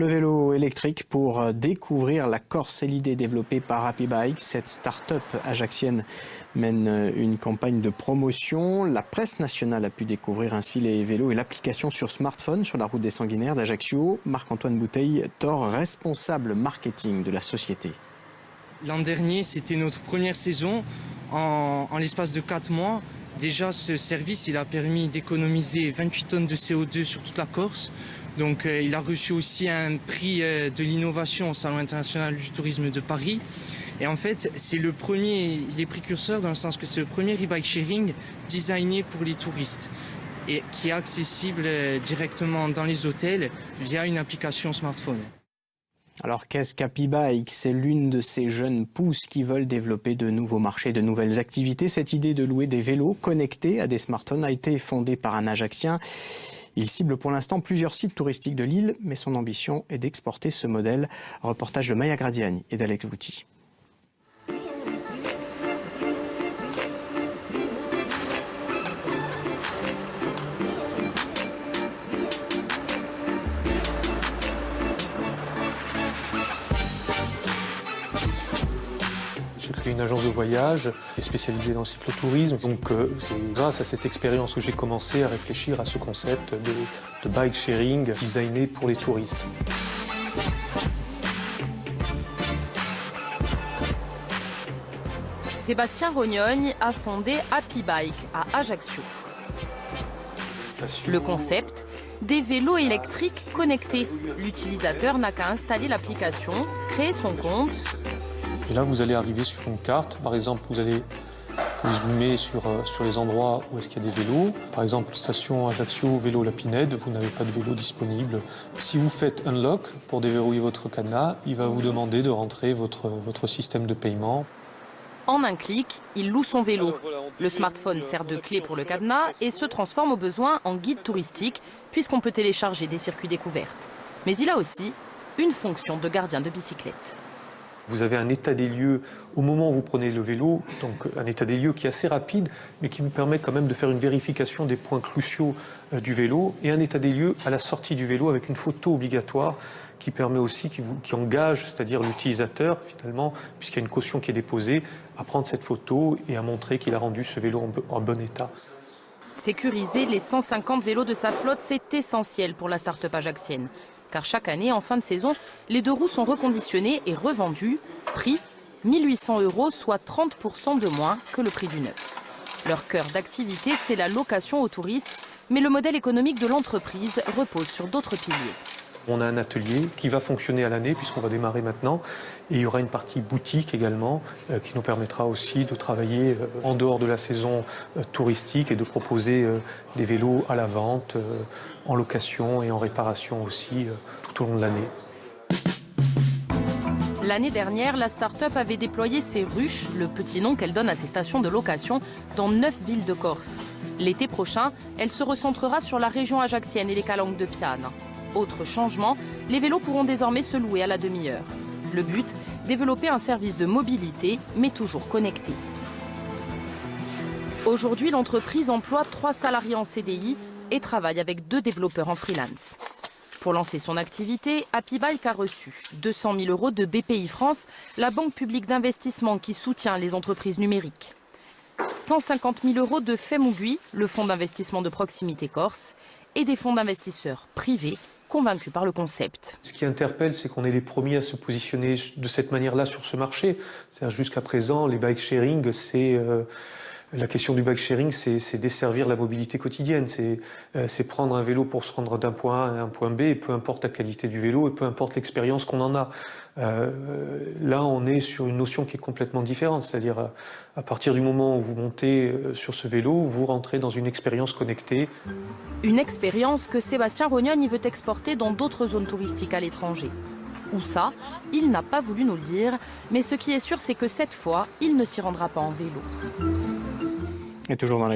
Le vélo électrique pour découvrir la Corse, c'est l'idée développée par Happy Bike. Cette start-up ajaxienne mène une campagne de promotion. La presse nationale a pu découvrir ainsi les vélos et l'application sur smartphone sur la route des Sanguinaires d'Ajaccio. Marc-Antoine Bouteille, Thor, responsable marketing de la société. L'an dernier, c'était notre première saison. En l'espace de 4 mois, déjà ce service il a permis d'économiser 28 tonnes de CO2 sur toute la Corse. Donc il a reçu aussi un prix de l'innovation au Salon international du tourisme de Paris. Et en fait, c'est le premier, il est précurseur dans le sens que c'est le premier e-bike sharing designé pour les touristes et qui est accessible directement dans les hôtels via une application smartphone. Alors qu'est-ce qu'Happy Bike? C'est l'une de ces jeunes pousses qui veulent développer de nouveaux marchés, de nouvelles activités. Cette idée de louer des vélos connectés à des smartphones a été fondée par un Ajaxien. Il cible pour l'instant plusieurs sites touristiques de l'île, mais son ambition est d'exporter ce modèle. Reportage de Maya Gradiani et d'Alex Vouti. J'ai créé une agence de voyage qui est spécialisée dans le cyclotourisme. Donc c'est grâce à cette expérience que j'ai commencé à réfléchir à ce concept de bike sharing designé pour les touristes. Sébastien Rognogne a fondé Happy Bike à Ajaccio. Le concept, des vélos électriques connectés. L'utilisateur n'a qu'à installer l'application, créer son compte. Et là, vous allez arriver sur une carte. Par exemple, vous pouvez zoomer sur les endroits où est-ce qu'il y a des vélos. Par exemple, station Ajaccio, vélo La Pinède, vous n'avez pas de vélo disponible. Si vous faites Unlock pour déverrouiller votre cadenas, il va vous demander de rentrer votre système de paiement. En un clic, il loue son vélo. Le smartphone sert de clé pour le cadenas et se transforme au besoin en guide touristique puisqu'on peut télécharger des circuits découvertes. Mais il a aussi une fonction de gardien de bicyclette. Vous avez un état des lieux au moment où vous prenez le vélo, donc un état des lieux qui est assez rapide, mais qui vous permet quand même de faire une vérification des points cruciaux du vélo, et un état des lieux à la sortie du vélo avec une photo obligatoire qui permet aussi, qui engage, c'est-à-dire l'utilisateur finalement, puisqu'il y a une caution qui est déposée, à prendre cette photo et à montrer qu'il a rendu ce vélo en bon état. Sécuriser les 150 vélos de sa flotte, c'est essentiel pour la start-up ajaxienne. Car chaque année, en fin de saison, les 2 roues sont reconditionnées et revendues. Prix 1 800 €, soit 30% de moins que le prix du neuf. Leur cœur d'activité, c'est la location aux touristes, mais le modèle économique de l'entreprise repose sur d'autres piliers. On a un atelier qui va fonctionner à l'année puisqu'on va démarrer maintenant. Et il y aura une partie boutique également qui nous permettra aussi de travailler en dehors de la saison touristique et de proposer des vélos à la vente, en location et en réparation aussi tout au long de l'année. L'année dernière, la start-up avait déployé ses ruches, le petit nom qu'elle donne à ses stations de location, dans 9 villes de Corse. L'été prochain, elle se recentrera sur la région ajaxienne et les calanques de Piane. Autre changement, les vélos pourront désormais se louer à la demi-heure. Le but, développer un service de mobilité, mais toujours connecté. Aujourd'hui, l'entreprise emploie 3 salariés en CDI et travaille avec 2 développeurs en freelance. Pour lancer son activité, Happy Bike a reçu 200 000 € de BPI France, la banque publique d'investissement qui soutient les entreprises numériques. 150 000 € de FEMUGUI, le fonds d'investissement de proximité corse, et des fonds d'investisseurs privés convaincus par le concept. Ce qui interpelle, c'est qu'on est les premiers à se positionner de cette manière-là sur ce marché. C'est-à-dire jusqu'à présent, les bike sharing, la question du bike sharing, c'est desservir la mobilité quotidienne. C'est prendre un vélo pour se rendre d'un point A à un point B, et peu importe la qualité du vélo et peu importe l'expérience qu'on en a. Là, on est sur une notion qui est complètement différente. C'est-à-dire, à partir du moment où vous montez sur ce vélo, vous rentrez dans une expérience connectée. Une expérience que Sébastien Rognogne veut exporter dans d'autres zones touristiques à l'étranger. Où ça, il n'a pas voulu nous le dire, mais ce qui est sûr, c'est que cette fois, il ne s'y rendra pas en vélo. Et toujours dans la